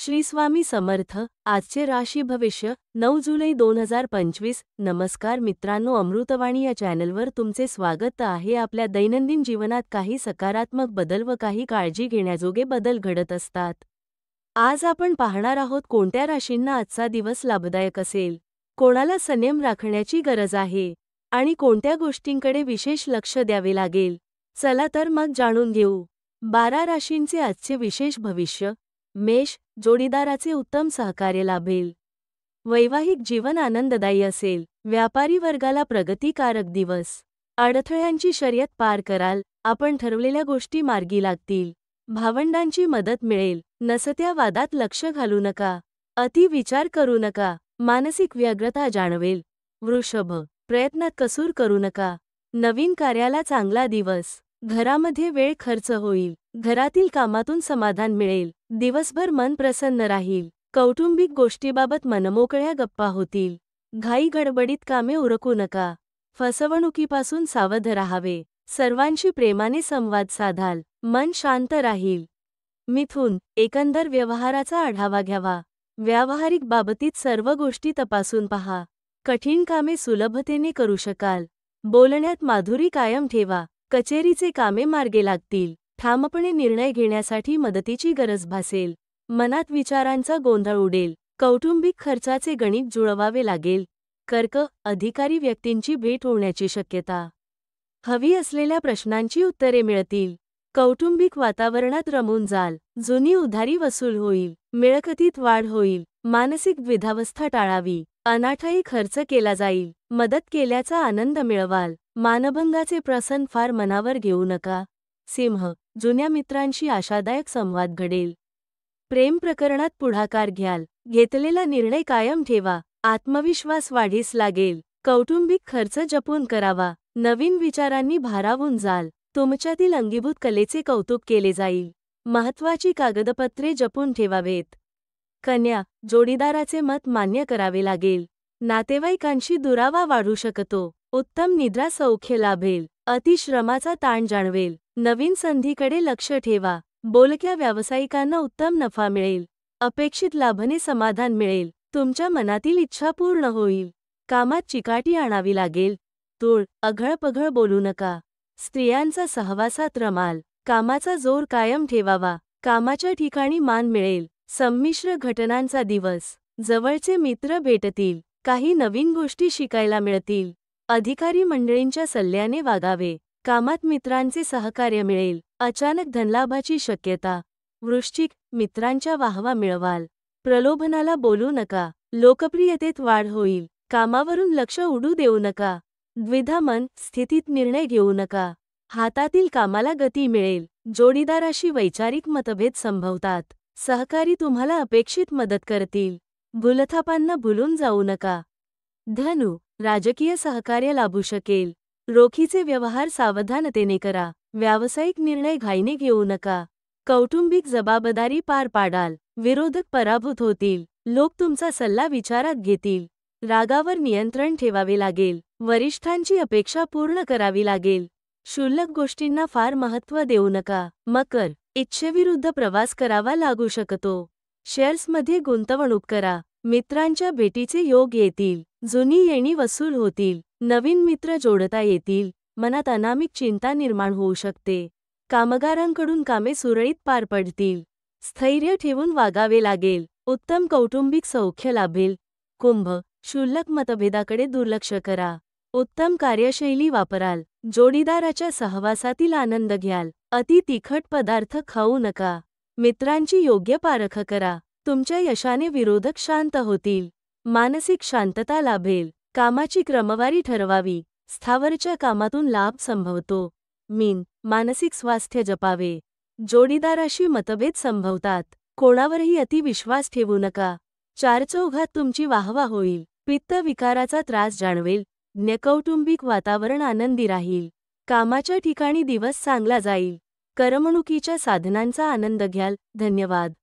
श्री स्वामी समर्थ. आजचे राशी भविष्य 9 जुलै 2025. नमस्कार मित्रांनो, अमृतवाणी या चॅनलवर तुमचे स्वागत आहे. आपल्या दैनंदिन जीवनात काही सकारात्मक बदल व काही काळजी घेण्याजोगे बदल घडत असतात. आज आपण पाहणार आहोत कोणत्या राशींना आजचा दिवस लाभदायक असेल, कोणाला संयम राखण्याची गरज आहे आणि कोणत्या गोष्टींकडे विशेष लक्ष द्यावे लागेल. चला तर मग जाणून घेऊ. 12 राशींचे आजचे विशेष भविष्य. मेष, जोडीदाराचे उत्तम सहकार्य लाभेल. वैवाहिक जीवन आनंददायी असेल. व्यापारी वर्गाला प्रगतिकारक दिवस. अडथळ्यांची शर्यत पार कराल. आपण ठरवलेल्या गोष्टी मार्गी लागतील. भावंडांची मदत मिळेल. नसत्या वादात लक्ष घालू नका. अति विचार करू नका. मानसिक व्यग्रता जाणवेल. वृषभ, प्रयत्नात कसूर करू नका. नवीन कार्याला चांगला दिवस. घरामध्ये वेळ खर्च होईल. घरातील कामातून समाधान मिळेल. दिवसभर मन प्रसन्न राहील. कौटुंबिक गोष्टीबाबत मनमोकळ्या गप्पा होतील. घाई गडबडीत कामे उरकू नका. फसवणुकीपासून सावध राहावे. सर्वांशी प्रेमाने संवाद साधाल. मन शांत राहील. मिथुन, एकंदर व्यवहाराचा आढावा घ्यावा. व्यावहारिक बाबतीत सर्व गोष्टी तपासून पहा. कठीण कामे सुलभतेने करू शकाल. बोलण्यात माधुरी कायम ठेवा. कचेरीचे कामे मार्गे लागतील. ठामपणे निर्णय घेण्यासाठी मदतीची गरज भासेल. मनात विचारांचा गोंधळ उडेल. कौटुंबिक खर्चाचे गणित जुळवावे लागेल. कर्क, अधिकारी व्यक्तींची भेट होण्याची शक्यता. हवी असलेल्या प्रश्नांची उत्तरे मिळतील. कौटुंबिक वातावरणात रमून जाल. जुनी उधारी वसूल होईल. मिळकतीत वाढ होईल. मानसिक द्विधावस्था टाळावी. अनाठायी खर्च केला जाईल. मदत केल्याचा आनंद मिळवाल. मानभंगाचे प्रसंग फार मनावर घेऊ नका. सिंह, जुन्या मित्रांशी आशादायक संवाद घडेल. प्रेम प्रकरणात पुढाकार घ्याल. घेतलेला निर्णय कायम ठेवा. आत्मविश्वास वाढीस लागेल. कौटुंबिक खर्च जपून करावा. नवीन विचारांनी भारावून जाल. तुमच्यातील अंगीभूत कलेचे कौतुक केले जाईल. महत्त्वाची कागदपत्रे जपून ठेवावेत. कन्या, जोडीदाराचे मत मान्य करावे लागेल. नातेवाईकांशी दुरावा वाढू शकतो. उत्तम निद्रा सौख्य लाभेल. अतिश्रमाचा ताण जाणवेल. नवीन संधीकडे लक्ष ठेवा. बोलक्या व्यावसायिकांना उत्तम नफा मिळेल. अपेक्षित लाभने समाधान मिळेल. तुमच्या मनातील इच्छा पूर्ण होईल. कामात चिकाटी आणावी लागेल. तूळ, अघळपघळ बोलू नका. स्त्रियांचा सहवासात रमाल. कामाचा जोर कायम ठेवावा. कामाच्या ठिकाणी मान मिळेल. संमिश्र घटनांचा दिवस. जवळचे मित्र भेटतील. काही नवीन गोष्टी शिकायला मिळतील. अधिकारी मंडळींच्या सल्ल्याने वागावे. कामात मित्रांचे सहकार्य मिळेल. अचानक धनलाभाची शक्यता. वृश्चिक, मित्रांच्या वाहवा मिळवाल. प्रलोभनाला बोलू नका. लोकप्रियतेत वाढ होईल. कामावरून लक्ष उडू देऊ नका. द्विधा मन स्थितीत निर्णय घेऊ नका. हातातील कामाला गती मिळेल. जोडीदाराशी वैचारिक मतभेद संभवतात. सहकारी तुम्हाला अपेक्षित मदत करतील. भूलथापांना भुलून जाऊ नका. धनु, राजकीय सहकार्य लाभू शकेल. रोखीचे व्यवहार सावधानतेने करा. व्यावसायिक निर्णय घाईने घेऊ नका. कौटुंबिक जबाबदारी पार पाडाल. विरोधक पराभूत होतील. लोक तुमचा सल्ला विचारात घेतील. रागावर नियंत्रण ठेवावे लागेल. वरिष्ठांची अपेक्षा पूर्ण करावी लागेल. क्षुल्लक गोष्टींना फार महत्त्व देऊ नका. मकर, इच्छेविरुद्ध प्रवास करावा लागू शकतो. शेअर्समध्ये गुंतवणूक करा. मित्रांच्या भेटीचे योग येतील. जुनी येणी वसूल होतील. नवीन मित्र जोडता येतील. मनात अनामिक चिंता निर्माण होऊ शकते. कामगारांकडून कामे सुरळीत पार पडतील. स्थैर्य ठेवून वागावे लागेल. उत्तम कौटुंबिक सौख्य लाभेल. कुंभ, क्षुल्लक मतभेदाकडे दुर्लक्ष करा. उत्तम कार्यशैली वापराल. जोडीदाराच्या सहवासातील आनंद घ्याल. अति तिखट पदार्थ खाऊ नका. मित्रांची योग्य पारख करा. तुमच्या यशाने विरोधक शांत होतील. मानसिक शांतता लाभेल. कामाची क्रमवारी ठरवावी. स्थावरच्या कामातून लाभ संभवतो. मीन, मानसिक स्वास्थ्य जपावे. जोडीदाराशी मतभेद संभवतात. कोणावरही अतिविश्वास ठेवू नका. चारचौघात तुमची वाहवा होईल. पित्त विकाराचा त्रास जाणवेल. कौटुंबिक वातावरण आनंदी राहील. कामाच्या ठिकाणी दिवस चांगला जाईल. करमणुकीच्या साधनांचा आनंद घ्याल. धन्यवाद.